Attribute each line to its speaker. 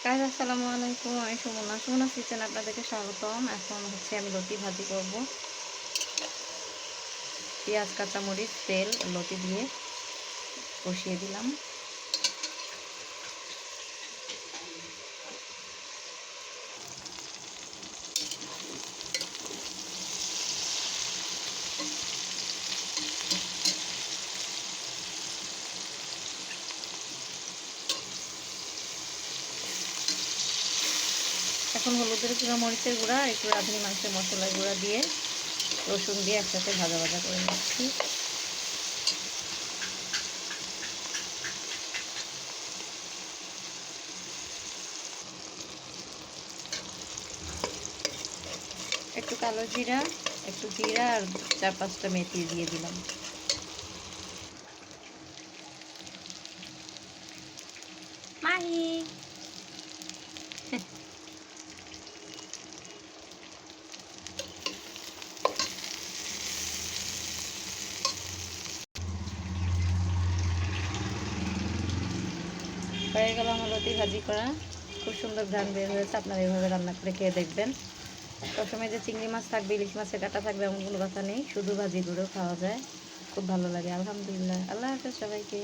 Speaker 1: Guys আসসালামু আলাইকুম। আমি সুমনা কিচেন আপনাদেরকে স্বাগতম। এখন হচ্ছে আমি লতি ভাজি করব। পেঁয়াজ, কাঁচামরিচ, তেল, লতি দিয়ে কষিয়ে দিলাম। এখন হলুদের গুঁড়া, মরিচের গুঁড়া, একটু রাঁধুনি মাংসের মশলার গুঁড়া দিয়ে রসুন দিয়ে একসাথে ভাজা ভাজা করে নিচ্ছি। একটু কালো জিরা, একটু জিরা আর 4-5টা মেথি দিয়ে দিলাম। মাহি হয়ে গেল আমার লতি ভাজি করা। খুব সুন্দর ঘ্রাণ বের হয়েছে। আপনারা এভাবে রান্না করে খেয়ে দেখবেন। সবসময় যে চিংড়ি মাছ থাকবে, ইলিশ মাছের কাঁটা থাকবে এমন কোনো কথা নেই। শুধু ভাজি করেও খাওয়া যায়, খুব ভালো লাগে। আলহামদুলিল্লাহ। আল্লাহ হাফেজ সবাইকে।